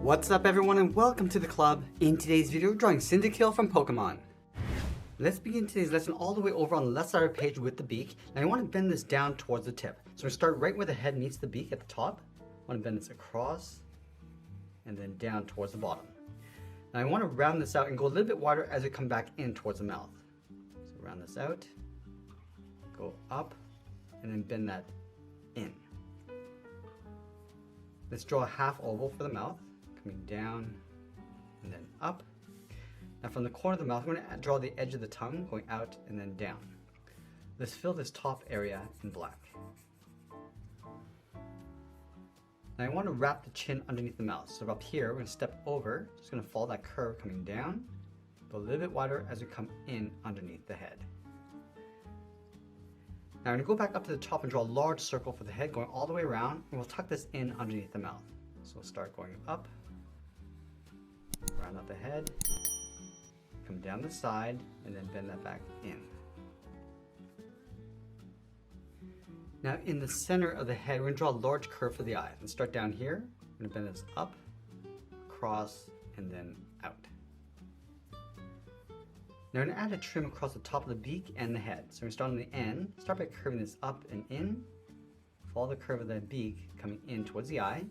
What's up everyone and welcome to the club. In today's video we're drawing Cyndaquil from Pokemon. Let's begin today's lesson all the way over on the left side of the page with the beak. Now I want to bend this down towards the tip. So we start right where the head meets the beak at the top. I want to bend this across and then down towards the bottom. Now I want to round this out and go a little bit wider as we come back in towards the mouth. So round this out, go up, and then bend that in. Let's draw a half oval for the mouth, coming down and then up. Now from the corner of the mouth, I'm going to draw the edge of the tongue going out and then down. Let's fill this top area in black. Now I want to wrap the chin underneath the mouth. So up here, we're going to step over, just going to follow that curve coming down, go a little bit wider as we come in underneath the head. Now I'm going to go back up to the top and draw a large circle for the head going all the way around, and we'll tuck this in underneath the mouth. So we'll start going up, round out the head, come down the side, and then bend that back in. Now in the center of the head, we're going to draw a large curve for the eye. And start down here, I'm going to bend this up, across, and then out. Now we're going to add a trim across the top of the beak and the head. So we're going to start on the end, start by curving this up and in, follow the curve of the beak coming in towards the eye,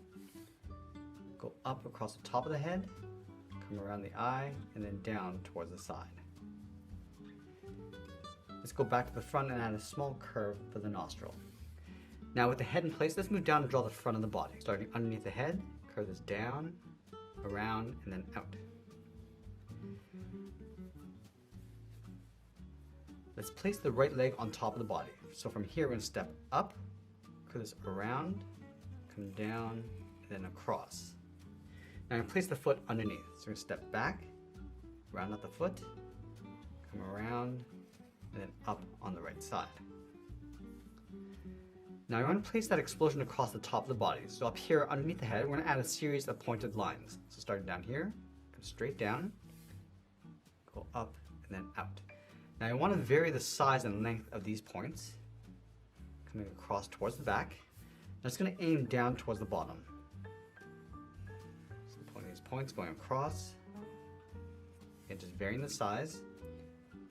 go up across the top of the head, come around the eye, and then down towards the side. Let's go back to the front and add a small curve for the nostril. Now with the head in place, let's move down and draw the front of the body. Starting underneath the head, curve this down, around, and then out. Let's place the right leg on top of the body. So from here, we're going to step up, curve this around, come down, and then across. Now I'm going to place the foot underneath. So we're going to step back, round out the foot, come around, and then up on the right side. Now I want to place that explosion across the top of the body. So up here underneath the head, we're going to add a series of pointed lines. So starting down here, go straight down, go up, and then out. Now I want to vary the size and length of these points, coming across towards the back. Now it's going to aim down towards the bottom. So pointing these points, going across, and just varying the size.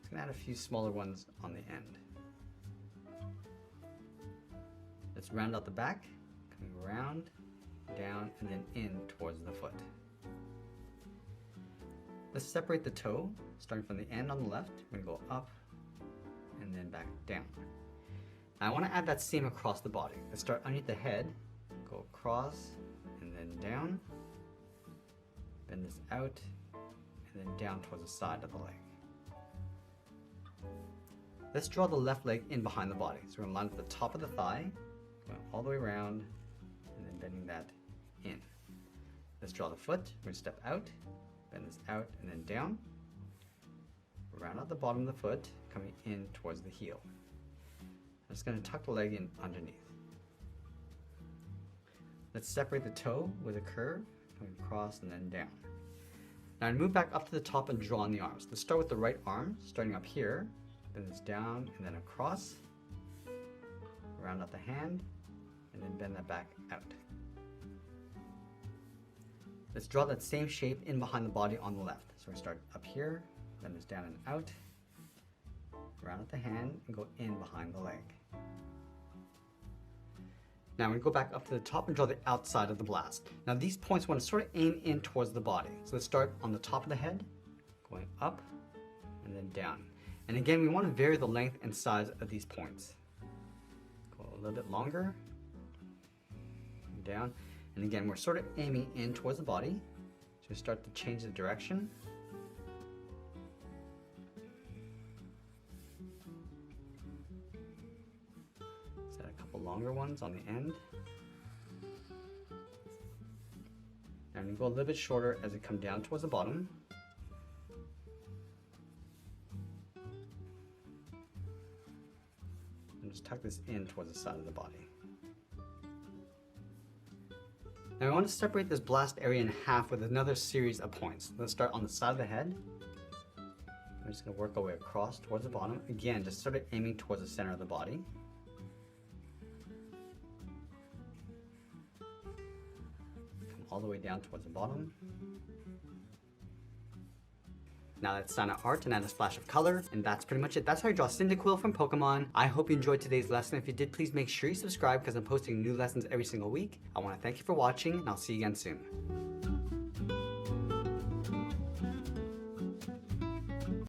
It's going to add a few smaller ones on the end. Let's round out the back, coming around, down, and then in towards the foot. Let's separate the toe, starting from the end on the left. We're going to go up and then back down. Now I want to add that same across the body. Let's start underneath the head, go across and then down, bend this out, and then down towards the side of the leg. Let's draw the left leg in behind the body. So we're going to line up the top of the thigh, going all the way around, and then bending that in. Let's draw the foot. We're going to step out, bend this out and then down, round out the bottom of the foot, coming in towards the heel. I'm just going to tuck the leg in underneath. Let's separate the toe with a curve, coming across and then down. Now I move back up to the top and draw on the arms. Let's start with the right arm, starting up here, bend this down and then across, round out the hand, and then bend that back out. Let's draw that same shape in behind the body on the left. So we start up here, bend this down and out, round out the hand, and go in behind the leg. Now we're going to go back up to the top and draw the outside of the blast. Now these points want to sort of aim in towards the body. So let's start on the top of the head, going up and then down. And again, we want to vary the length and size of these points. Go a little bit longer, down. And again, we're sort of aiming in towards the body. So we start to change the direction. Let's add a couple longer ones on the end. And we go a little bit shorter as we come down towards the bottom. And just tuck this in towards the side of the body. Now I want to separate this blast area in half with another series of points. Let's start on the side of the head. We're just going to work our way across towards the bottom. Again, just sort of aiming towards the center of the body. all the way down towards the bottom. Now let's sign out art and add a splash of color, and that's pretty much it. That's how you draw Cyndaquil from Pokemon. I hope you enjoyed today's lesson. If you did, please make sure you subscribe because I'm posting new lessons every single week. I want to thank you for watching, and I'll see you again soon.